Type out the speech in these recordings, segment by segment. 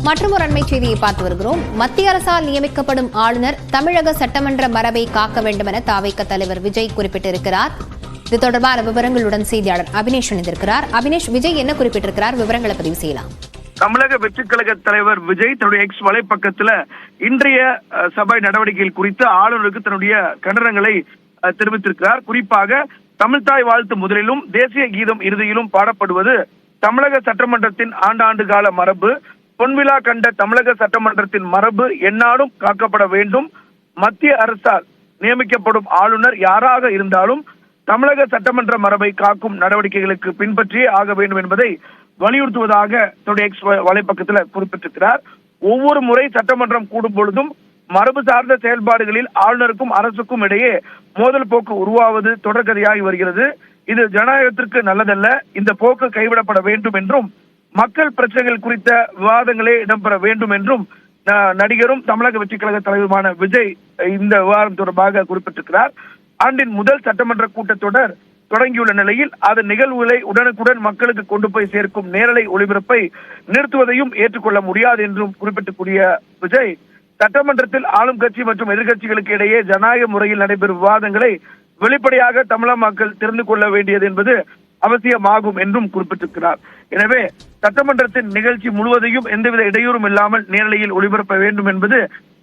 மற்றொரு அண்மை செய்தியை பார்த்து வருகிறோம். மத்திய அரசால் நியமிக்கப்படும் ஆளுநர் தமிழக சட்டமன்ற மரபை காக்க வேண்டும் என தாவேக தலைவர் விஜய் குறிப்பிட்டிருக்கிறார். இது தொடர்பான விவரங்களுடன் செய்தியாளர் அபினேஷ் இணைந்திருக்கிறார். அபினேஷ், விஜய் என்ன குறிப்பிட்டிருக்கிறார்? விவரங்களை பதிவு செய்யலாம். தமிழக வெற்றிக் கழக தலைவர் விஜய் தன்னுடைய எக்ஸ் வலைப்பக்கத்துல இன்றைய சபை நடவடிக்கைகள் குறித்து ஆளுநருக்கு தன்னுடைய கண்டனங்களை தெரிவித்திருக்கிறார். குறிப்பாக தமிழ்தாய் வாழ்த்து முதலிலும் தேசிய கீதம் இறுதியிலும் பாடப்படுவது தமிழக சட்டமன்றத்தின் ஆண்டாண்டு கால மரபு. பொன்விழா கண்ட தமிழக சட்டமன்றத்தின் மரபு எந்நாளும் காக்கப்பட வேண்டும். மத்திய அரசால் நியமிக்கப்படும் ஆளுநர் யாராக இருந்தாலும் தமிழக சட்டமன்ற மரபை காக்கும் நடவடிக்கைகளுக்கு பின்பற்றியே ஆக வேண்டும் என்பதை வலியுறுத்துவதாக தன்னுடைய எக்ஸ் வலைப்பக்கத்தில் குறிப்பிட்டிருக்கிறார். ஒவ்வொரு முறை சட்டமன்றம் கூடும் பொழுதும் மரபு சார்ந்த செயல்பாடுகளில் ஆளுநருக்கும் அரசுக்கும் இடையே மோதல் போக்கு உருவாவது தொடர்கதையாகி வருகிறது. இது ஜனநாயகத்திற்கு நல்லதல்ல. இந்த போக்கு கைவிடப்பட வேண்டும் என்றும் மக்கள் பிரச்சனைகள் குறித்த விவாதங்களே இடம்பெற வேண்டும் என்றும் நடிகரும் தமிழக வெற்றிக் கழக தலைவருமான விஜய் இந்த விவாதம் தொடர்பாக குறிப்பிட்டிருக்கிறார். ஆண்டின் முதல் சட்டமன்ற கூட்டத்தொடர் தொடங்கியுள்ள நிலையில் அதன் நிகழ்வுகளை உடனுக்குடன் மக்களுக்கு கொண்டு போய் சேர்க்கும் நேரலை ஒளிபரப்பை நிறுத்துவதையும் ஏற்றுக்கொள்ள முடியாது என்றும் குறிப்பிட்டக்கூடிய விஜய், சட்டமன்றத்தில் ஆளும் கட்சி மற்றும் எதிர்கட்சிகளுக்கு இடையே ஜனநாயக முறையில் நடைபெறும் விவாதங்களை வெளிப்படையாக தமிழக மக்கள் தெரிந்து கொள்ள வேண்டியது என்பது அவசியமாகும் என்றும் குறிப்பிட்டிருக்கிறார். எனவே சட்டமன்றத்தின் நிகழ்ச்சி முழுவதையும் எந்தவித இடையூறும் இல்லாமல் நேரலையில் ஒளிபரப்ப வேண்டும் என்பது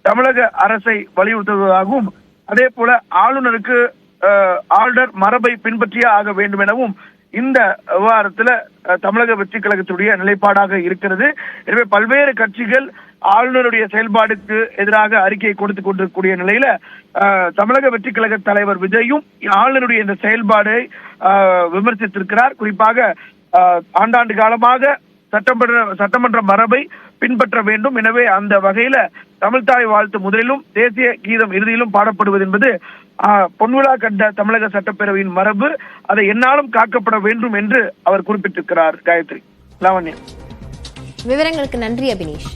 தமிழக அரசை வலியுறுத்துவதாகவும், அதே போல ஆளுநருக்கு ஆளுநர் மரபை பின்பற்றியே ஆக வேண்டும் எனவும் இந்த விவகாரத்துல தமிழக வெற்றிக் கழகத்துடைய நிலைப்பாடாக இருக்கிறது. எனவே பல்வேறு கட்சிகள் ஆளுநருடைய செயல்பாடுக்கு எதிராக அறிக்கையை கொடுத்துக் கொண்டிருக்கக்கூடிய நிலையில தமிழக வெற்றிக் கழக தலைவர் விஜயும் ஆளுநருடைய இந்த செயல்பாடை விமர்சித்திருக்கிறார். குறிப்பாக ஆண்டாண்டு காலமாக சட்டமன்ற மரபை பின்பற்ற வேண்டும். எனவே அந்த வகையில தமிழ்தாய் வாழ்த்து முதலிலும் தேசிய கீதம் இறுதியிலும் பாடப்படுவது என்பது பொன்விழா கண்ட தமிழக சட்டப்பேரவையின் மரபு, அதை எந்நாளும் காக்கப்பட வேண்டும் என்று அவர் குறிப்பிட்டிருக்கிறார். காயத்ரி, லாவண்யா, விவரங்களுக்கு நன்றி அபினேஷ்.